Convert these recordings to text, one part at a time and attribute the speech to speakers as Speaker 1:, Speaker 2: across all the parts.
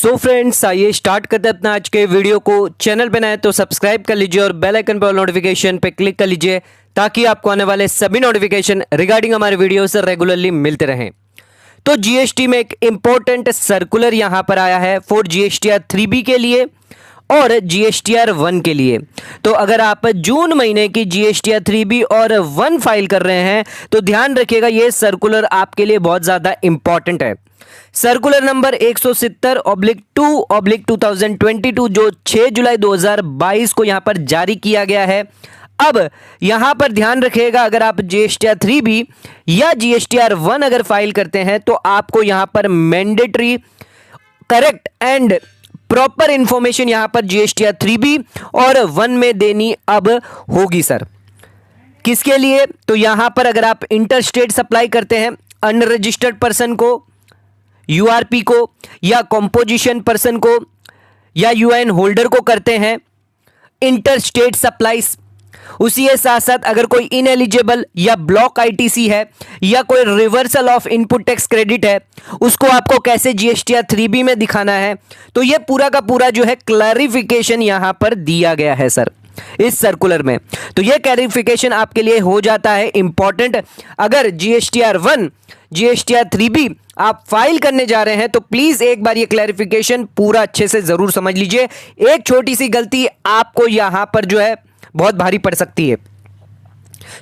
Speaker 1: So friends, आइए start करते हैं अपना आज के वीडियो को। चैनल पे नए तो सब्सक्राइब कर लीजिए और बेल आइकन पर नोटिफिकेशन पे क्लिक कर लीजिए ताकि आपको आने वाले सभी नोटिफिकेशन रिगार्डिंग हमारे वीडियो से रेगुलरली मिलते रहें। तो जीएसटी में एक इंपॉर्टेंट सर्कुलर यहां पर आया है फॉर जीएसटीआर 3B के लिए और जीएसटीआर 1 के लिए। तो अगर आप जून महीने की जीएसटीआर 3B और 1 फाइल कर रहे हैं तो ध्यान रखिएगा, ये सर्कुलर आपके लिए बहुत ज़्यादा इंपॉर्टेंट है। सर्कुलर नंबर 170/2/2022 जो 6 जुलाई 2022 को यहां पर जारी किया गया है। अब यहां पर ध्यान रखिएगा, अगर आप जीएसटीआर 3B या जीएसटीआर 1 अगर फाइल करते हैं तो आपको यहां पर mandatory correct and proper information यहां पर जीएसटीआर 3B और 1 में देनी अब होगी सर। किसके लिए? तो यहां पर अगर आप इंटरस्टेट सप्लाई करते हैं अनरजिस्टर्ड पर्सन को, यूआरपी को या कंपोजिशन पर्सन को या यूएन होल्डर को करते हैं इंटरस्टेट सप्लाईज, उसी के साथ साथ अगर कोई इनएलिजिबल या ब्लॉक आईटीसी है या कोई reversal of input tax credit है, उसको आपको कैसे जीएसटीआर 3B में दिखाना है। तो ये पूरा का पूरा जो है क्लैरिफिकेशन यहां पर दिया गया है सर इस सर्कुलर में। तो ये क्लैरिफिकेशन आपके लिए हो जाता है इंपॉर्टेंट। अगर जीएसटीआर 1 जीएसटीआर 3B आप फाइल करने जा रहे हैं तो प्लीज एक बार ये क्लैरिफिकेशन पूरा अच्छे से जरूर समझ लीजिए। एक छोटी सी गलती आपको यहां पर जो है बहुत भारी पड़ सकती है।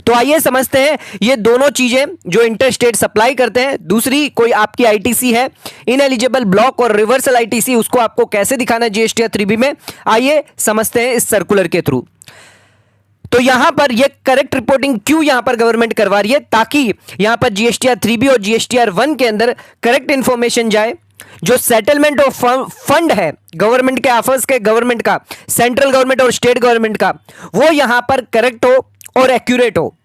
Speaker 1: तो आइए समझते हैं ये दोनों चीजें, जो इंटरस्टेट सप्लाई करते हैं, दूसरी कोई आपकी आईटीसी है इनएलिजिबल ब्लॉक और रिवर्सल आईटीसी, उसको आपको कैसे दिखाना है जीएसटीआर 3B में। आइए समझते हैं इस सर्कुलर के थ्रू। तो यहां पर ये करेक्ट रिपोर्टिंग क्यों यहां पर गवर्नमेंट करवा रही है, ताकि यहां पर जीएसटीआर 3B और जीएसटीआर 1 के अंदर करेक्ट इंफॉर्मेशन जाए। जो सेटलमेंट ऑफ फंड है गवर्नमेंट के ऑफर्स के, गवर्नमेंट का, सेंट्रल गवर्नमेंट और स्टेट गवर्नमेंट का, वो यहां पर करेक्ट हो और एक्यूरेट हो।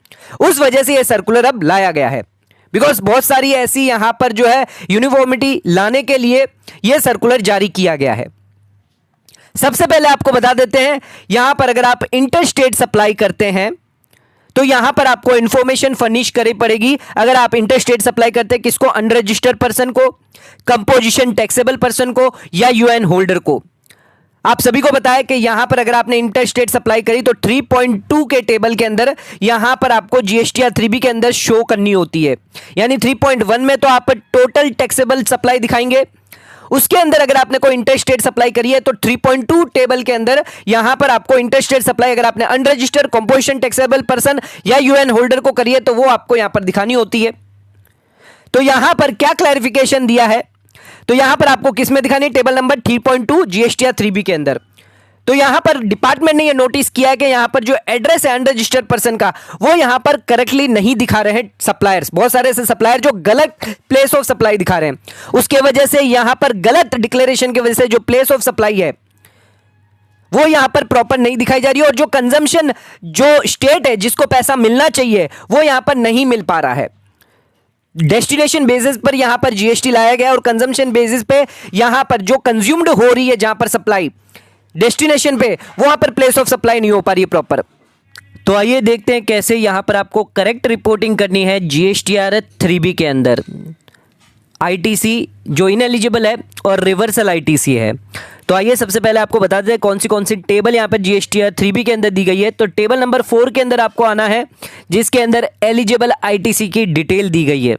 Speaker 1: उस वजह से ये सर्कुलर अब लाया गया है। बिकॉज बहुत सारी ऐसी यहां पर जो है यूनिफॉर्मिटी लाने के लिए यह सर्कुलर जारी किया गया है। सबसे पहले आपको बता देते हैं, यहां पर अगर आप इंटरस्टेट सप्लाई करते हैं तो यहां पर आपको इंफॉर्मेशन फर्निश करनी पड़ेगी। अगर आप इंटरस्टेट सप्लाई करते हैं किसको? अनरजिस्टर्ड पर्सन को, कंपोजिशन टैक्सेबल पर्सन को या यूएन होल्डर को। आप सभी को बताया कि यहां पर अगर आपने इंटरस्टेट सप्लाई करी तो 3.2 के टेबल के अंदर यहां पर आपको जीएसटीआर 3B के अंदर शो करनी होती है। यानी 3.1 में तो आप टोटल टैक्सेबल सप्लाई दिखाएंगे, उसके अंदर अगर आपने कोई इंटरस्टेट सप्लाई करी है तो 3.2 टेबल के अंदर यहां पर आपको इंटरस्टेट सप्लाई अगर आपने अनरजिस्टर्ड कंपोजिशन टैक्सेबल पर्सन या यूएन होल्डर को करी है तो वो आपको यहां पर दिखानी होती है। तो यहां पर क्या क्लैरिफिकेशन दिया है, तो यहां पर आपको किस में दिखानी है? टेबल नंबर 3.2 जीएसटीआर 3B के अंदर। तो यहां पर डिपार्टमेंट ने यह नोटिस किया है कि यहां पर जो एड्रेस है अनरजिस्टर्ड पर्सन का, वो यहां पर करेक्टली नहीं दिखा रहे हैं सप्लायर्स। बहुत सारे ऐसे सप्लायर जो गलत प्लेस ऑफ सप्लाई दिखा रहे हैं, उसके वजह से यहां पर गलत डिक्लेरेशन की वजह से जो प्लेस ऑफ सप्लाई है वो यहां पर प्रॉपर नहीं दिखाई जा रही है, और जो कंजम्पशन जो स्टेट है जिसको पैसा मिलना चाहिए वो यहां पर नहीं मिल पा रहा है। डेस्टिनेशन बेसिस पर यहां पर जीएसटी लाया गया और कंजम्पशन बेसिस पे यहां पर जो कंज्यूम्ड हो रही है जहां पर सप्लाई डेस्टिनेशन पे, वहां पर प्लेस ऑफ सप्लाई नहीं हो पा रही है प्रॉपर। तो आइए देखते हैं कैसे यहां पर आपको करेक्ट रिपोर्टिंग करनी है जीएसटीआर 3B के अंदर। आईटीसी जो इनएलिजिबल है और रिवर्सल आईटीसी है। तो आइए सबसे पहले आपको बता दें कौन सी टेबल यहां पर जीएसटीआर 3B के अंदर दी गई है। तो टेबल नंबर 4 के अंदर आपको आना है, जिसके अंदर एलिजिबल आईटीसी की डिटेल दी गई है।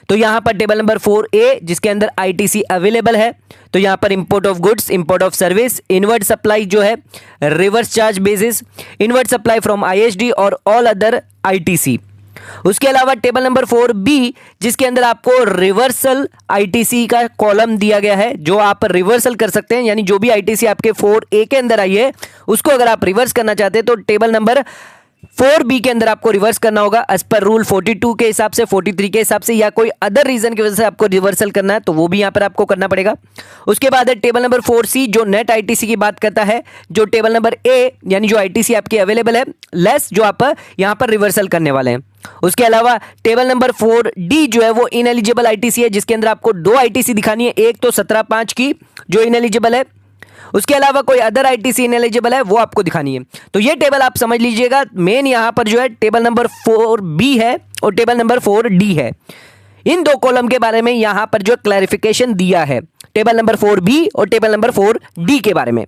Speaker 1: तो यहां पर टेबल नंबर 4A जिसके अंदर आईटीसी अवेलेबल है, तो यहां पर import of goods, import of service, inward supply जो है, reverse charge basis, inward supply from ISD और ऑल अदर आईटीसी। उसके अलावा टेबल नंबर 4B जिसके अंदर आपको रिवर्सल आईटीसी का कॉलम दिया गया है, जो आप रिवर्सल कर सकते हैं। यानी जो भी आईटीसी आपके 4A के अंदर आई है उसको अगर आप रिवर्स करना चाहते हैं तो टेबल नंबर 4B के अंदर आपको रिवर्स करना होगा एज पर रूल 42 के हिसाब से, 43 के हिसाब से, या कोई अदर रीजन की वजह से आपको रिवर्सल करना है तो वो भी यहां पर आपको करना पड़ेगा। उसके बाद है टेबल नंबर 4C जो नेट आईटीसी की बात करता है, जो टेबल नंबर A यानी जो आईटीसी आपकी अवेलेबल है लेस जो आप यहां पर रिवर्सल करने वाले हैं। उसके अलावा टेबल नंबर 4D जो है वो इनएलिजिबल आईटीसी है, जिसके अंदर आपको 2 आईटीसी दिखानी है, एक तो 17/5 की जो इनएलिजिबल है, उसके अलावा कोई अदर आईटीसी इनएलिजिबल है वो आपको दिखानी है। तो ये टेबल आप समझ लीजिएगा, मेन यहां पर जो है टेबल नंबर 4B है और टेबल नंबर 4D है। इन दो कॉलम के बारे में यहां पर जो क्लैरिफिकेशन दिया है टेबल नंबर 4B और टेबल नंबर 4D के बारे में।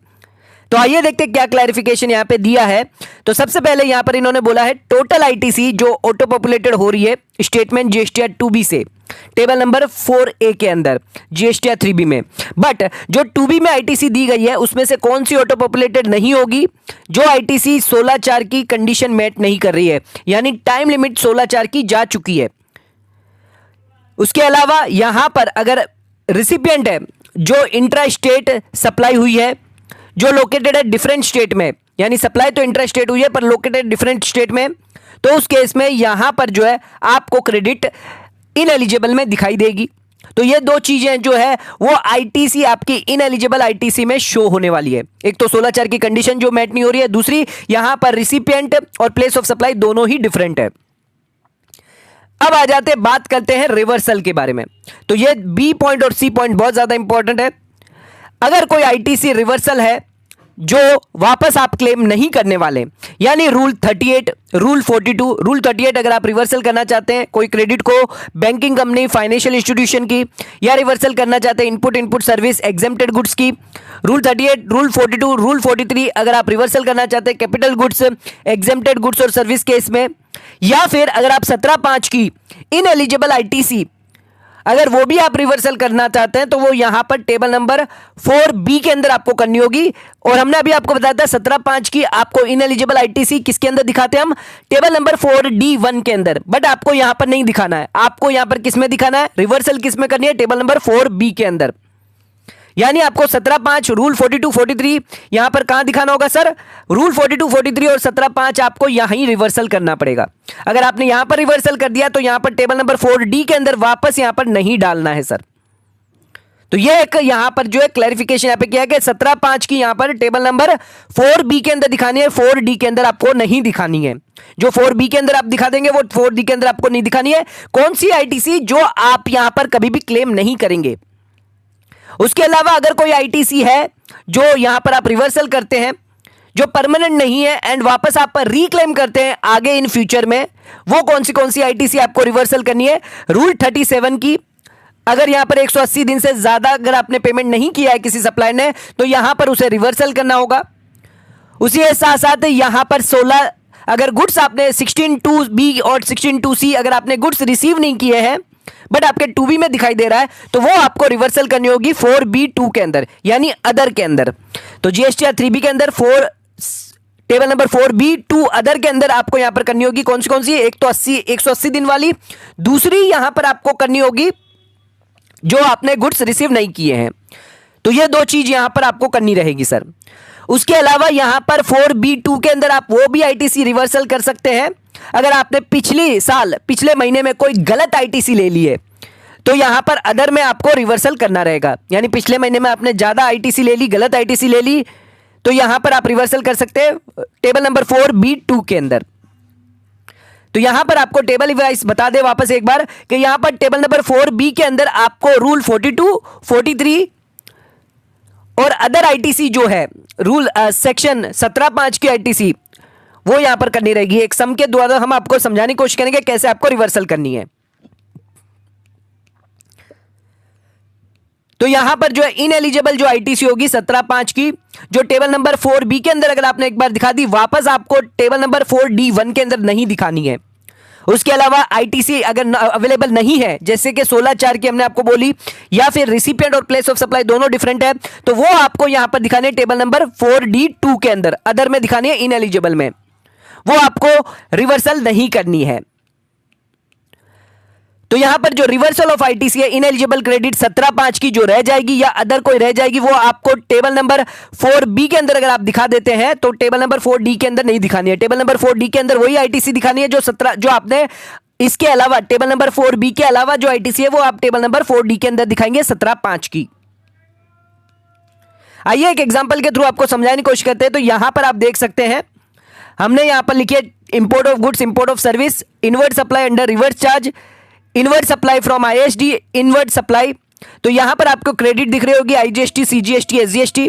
Speaker 1: तो आइए देखते हैं क्या क्लैरिफिकेशन यहां पे दिया है। तो सबसे पहले यहां पर इन्होंने बोला है टोटल आईटीसी जो ऑटो पॉपुलेटेड हो रही है स्टेटमेंट जीएसटीआर 2B से टेबल नंबर 4A के अंदर जीएसटीआर 3B में, बट जो 2B में आईटीसी दी गई है उसमें से कौन सी ऑटो पॉपुलेटेड नहीं होगी? जो आईटीसी 16/4 की कंडीशन मेट नहीं कर रही है, यानी टाइम लिमिट 16/4 की जा चुकी है। उसके अलावा यहां पर अगर रिसिपिएंट है जो इंट्रा स्टेट सप्लाई हुई है, जो लोकेटेड है डिफरेंट स्टेट में, यानी सप्लाई तो इंट्रा स्टेट हुई है पर लोकेटेड डिफरेंट स्टेट में, तो उस केस में यहां पर जो है आपको क्रेडिट इनएलिजिबल में दिखाई देगी। तो ये दो चीजें जो है वो आईटीसी आपकी इनएलिजिबल आईटीसी में शो होने वाली है। एक तो 16/4 की कंडीशन जो मैट नहीं हो रही है, दूसरी यहां पर रिसिपिएंट और प्लेस ऑफ सप्लाई दोनों ही डिफरेंट है। अब आ जाते बात करते हैं रिवर्सल के बारे में। तो ये बी पॉइंट और सी पॉइंट बहुत ज्यादा इंपॉर्टेंट है। अगर कोई आईटीसी रिवर्सल है जो वापस आप क्लेम नहीं करने वाले, यानी रूल 38, रूल 42, रूल 38 अगर आप रिवर्सल करना चाहते हैं कोई क्रेडिट को बैंकिंग कंपनी, फाइनेंशियल इंस्टीट्यूशन की, या रिवर्सल करना चाहते हैं इनपुट सर्विस एग्जेम्प्टेड गुड्स की, रूल 38, रूल 42, रूल 43 अगर आप रिवर्सल करना चाहते हैं कैपिटल गुड्स, एग्जेम्प्टेड गुड्स और सर्विस केस में, या फिर अगर आप 17/5 की इनएलिजिबल आईटीसी अगर वो भी आप रिवर्सल करना चाहते हैं तो वो यहां पर टेबल नंबर 4B के अंदर आपको करनी होगी। और हमने अभी आपको बताया था 17/5 की आपको इनएलिजिबल आईटीसी किसके अंदर दिखाते हैं हम? टेबल नंबर 4D1 के अंदर, बट आपको यहां पर नहीं दिखाना है। आपको यहां पर किस में दिखाना है? रिवर्सल किस में करनी है? टेबल नंबर 4B के अंदर। यानी आपको 17/5, रूल 42, 43 यहां पर कहां दिखाना होगा सर? रूल 42, 43 और 17/5 आपको यहां ही रिवर्सल करना पड़ेगा। अगर आपने यहां पर रिवर्सल कर दिया तो यहां पर टेबल नंबर 4D के अंदर वापस यहां पर नहीं डालना है सर। तो ये एक यहां पर जो है क्लैरिफिकेशन यहां पे किया कि 17/5 की यहां पर टेबल नंबर 4B के अंदर दिखानी है, 4D के अंदर आपको नहीं दिखानी है। जो 4B के अंदर आप दिखा देंगे वो 4D के अंदर आपको नहीं दिखानी है। कौन सी आईटीसी? जो आप यहां पर कभी भी क्लेम नहीं करेंगे। उसके अलावा अगर कोई आईटीसी है जो यहां पर आप रिवर्सल करते हैं जो परमानेंट नहीं है एंड वापस आप पर रीक्लेम करते हैं आगे इन फ्यूचर में, वो कौन सी आईटीसी आपको रिवर्सल करनी है? रूल 37 की अगर यहां पर 180 दिन से ज्यादा अगर आपने पेमेंट नहीं किया है किसी सप्लायर ने तो यहां पर उसे रिवर्सल करना होगा। उसी के साथ साथ यहां पर 16 अगर गुड्स आपने 16(2)B और 16(2)C अगर आपने गुड्स रिसीव नहीं किए हैं बट आपके 2B में दिखाई दे रहा है तो वो आपको रिवर्सल करनी होगी 4B2 के अंदर, यानी अदर के अंदर। तो जीएसटीआर 3B के अंदर टेबल नंबर 4B2 अदर के अंदर आपको यहां पर करनी होगी कौन सी? एक तो 180 दिन वाली, दूसरी यहां पर आपको करनी होगी जो आपने गुड्स रिसीव नहीं किए हैं। तो ये दो चीज यहां पर आपको करनी रहेगी सर। उसके अलावा यहां पर 4B2 के अंदर आप वो भी आईटीसी रिवर्सल कर सकते हैं अगर आपने पिछले महीने में कोई गलत आईटीसी ले ली है तो यहां पर अदर में आपको रिवर्सल करना रहेगा। यानी पिछले महीने में आपने ज्यादा आईटीसी ले ली, गलत आईटीसी ले ली, तो यहां पर आप रिवर्सल कर सकते हैं टेबल नंबर 4B2 के अंदर। तो यहां पर आपको टेबल वाइज बता दे वापस एक बार कि यहां पर टेबल नंबर 4B के अंदर आपको रूल 42, 43 और अदर आईटीसी जो है रूल सेक्शन 17/5 की आईटीसी वो यहां पर करनी रहेगी। एक सम के द्वारा हम आपको समझाने की कोशिश करेंगे कैसे आपको रिवर्सल करनी है। तो यहां पर जो है इनएलिजिबल जो आईटीसी होगी 17/5 की जो टेबल नंबर 4B के अंदर अगर आपने एक बार दिखा दी वापस आपको टेबल नंबर 4D1 के अंदर नहीं दिखानी है। उसके अलावा आईटीसी अगर अवेलेबल नहीं है जैसे कि 16/4 की हमने आपको बोली या फिर रिसिपिएंट और प्लेस ऑफ सप्लाई दोनों डिफरेंट है तो वो आपको यहां पर दिखाने टेबल नंबर 4D2 के अंदर अदर में दिखानी है, इनएलिजिबल में वो आपको रिवर्सल नहीं करनी है। तो यहां पर जो रिवर्सल ऑफ आईटीसी है इनएलिजिबल क्रेडिट 17/5 की जो रह जाएगी या अदर कोई रह जाएगी वो आपको टेबल नंबर 4B के अंदर अगर आप दिखा देते हैं तो टेबल नंबर 4D के अंदर नहीं दिखानी है। टेबल नंबर 4D के अंदर वही आईटीसी दिखानी है जो आपने इसके अलावा टेबल नंबर 4B के अलावा जो आईटीसी है वो आप टेबल नंबर 4D के अंदर दिखाएंगे 17/5 की। आइए एक एग्जांपल के थ्रू आपको समझाने की कोशिश करते हैं। तो यहां पर आप देख सकते हैं हमने यहां पर लिखिए import of goods, import of service, inward supply under reverse charge, inward supply from ISD, inward supply. तो यहां पर आपको क्रेडिट दिख रही होगी आईजीएसटी, सीजीएसटी, एसजीएसटी।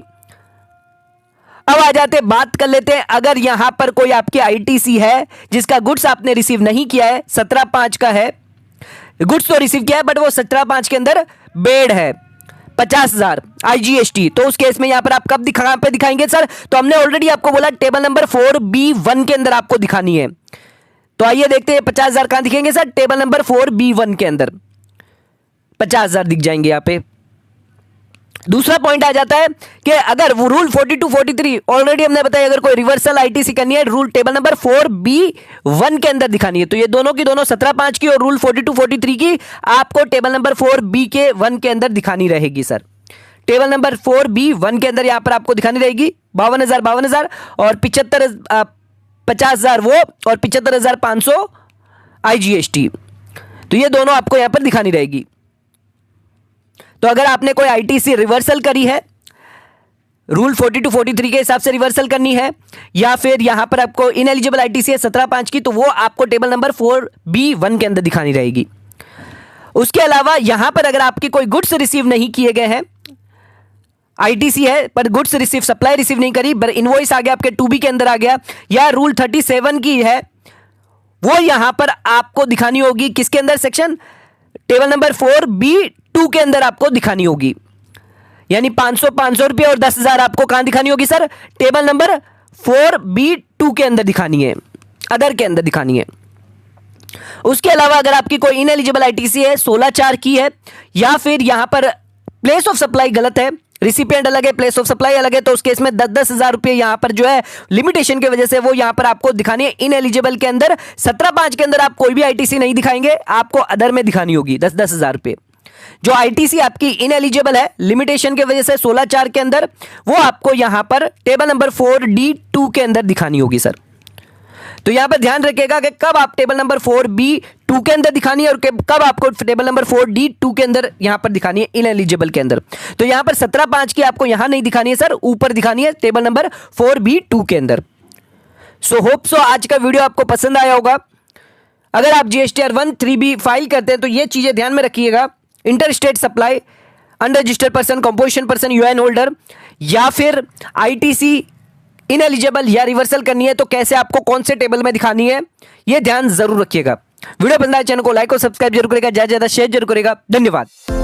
Speaker 1: अब आ जाते बात कर लेते हैं अगर यहां पर कोई आपकी आईटीसी है जिसका गुड्स आपने रिसीव नहीं किया है, 17/5 का है, गुड्स तो रिसीव किया है बट वो 17/5 के अंदर बेड है, 50,000 IGST, तो उस केस में यहां पर आप कहां पे दिखाएंगे सर? तो हमने ऑलरेडी आपको बोला टेबल नंबर 4B1 के अंदर आपको दिखानी है। तो आइए देखते हैं 50,000 कहां दिखेंगे सर? टेबल नंबर 4B1 के अंदर 50,000 दिख जाएंगे यहां पे। दूसरा पॉइंट आ जाता है कि अगर वो रूल 42 43 ऑलरेडी हमने बताया, अगर कोई रिवर्सल आईटीसी करनी है रूल टेबल नंबर 4B1 के अंदर दिखानी है, तो ये दोनों की दोनों 17(5) की और रूल 42 43 की आपको टेबल नंबर 4B1 के अंदर दिखानी रहेगी सर। टेबल नंबर 4B1 के अंदर यहां पर आपको दिखानी रहेगी 52,000 और 50,000 वो और 75,500 IGST, तो ये दोनों आपको यहां पर दिखानी रहेगी। तो अगर आपने कोई आईटीसी रिवर्सल करी है, रूल 42 43 के हिसाब से रिवर्सल करनी है, या फिर यहां पर आपको इनएलिजिबल आईटीसी है 17(5) की, तो वो आपको टेबल नंबर 4B1 के अंदर दिखानी रहेगी। उसके अलावा यहां पर अगर आपके कोई गुड्स रिसीव नहीं किए गए हैं, आईटीसी है पर गुड्स रिसीव सप्लाई रिसीव नहीं करी, पर इनवॉइस आ गया आपके 2B के अंदर आ गया, या रूल 37 की है, वो यहां पर आपको दिखानी होगी किसके अंदर? सेक्शन टेबल नंबर 4B2 के अंदर आपको दिखानी होगी। यानी 500 रुपये और 10,000 आपको कहां दिखानी होगी सर? टेबल नंबर 4B2 के अंदर दिखानी है, अदर के अंदर दिखानी है। उसके अलावा अगर आपकी कोई इनएलिजिबल आईटीसी है 16(4) की है, या फिर यहां पर प्लेस ऑफ सप्लाई गलत है, रिसिपिएंट अलग है, प्लेस ऑफ सप्लाई अलग है, तो उस केस में 10,000 रुपये यहां पर जो है लिमिटेशन की वजह से वो यहां पर आपको दिखानी है इनएलिजिबल के अंदर। 17(5) के अंदर आप कोई भी आईटीसी नहीं दिखाएंगे, आपको अदर में दिखानी होगी 10,000 रुपये। जो आईटीसी आपकी इनएलिजिबल है लिमिटेशन की वजह से 16(4) के अंदर, वो आपको यहां पर टेबल नंबर 4D2 के अंदर दिखानी होगी सर। तो यहां पर ध्यान रखिएगा कि कब आप टेबल नंबर 4B2 के अंदर दिखानी है और कब आपको टेबल नंबर 4D2 के अंदर यहां पर दिखानी है इनएलिजिबल के अंदर। तो यहां पर 17(5) की आपको यहां नहीं दिखानी है सर, ऊपर दिखानी है टेबल नंबर 4B2 के अंदर। सो होप सो आज का वीडियो आपको पसंद आया होगा। अगर आप GSTR 1 3B फाइल करते हैं तो ये चीजें ध्यान में रखिएगा, inter state supply, unregistered person, composition person, UN holder, या फिर आईटीसी इनएलिजिबल या रिवर्सल करनी है तो कैसे आपको कौन से टेबल में दिखानी है, यह ध्यान जरूर रखिएगा। वीडियो पसंद आए चैनल को लाइक और सब्सक्राइब जरूर करेगा, ज्यादा ज्यादा शेयर जरूर करेगा। धन्यवाद।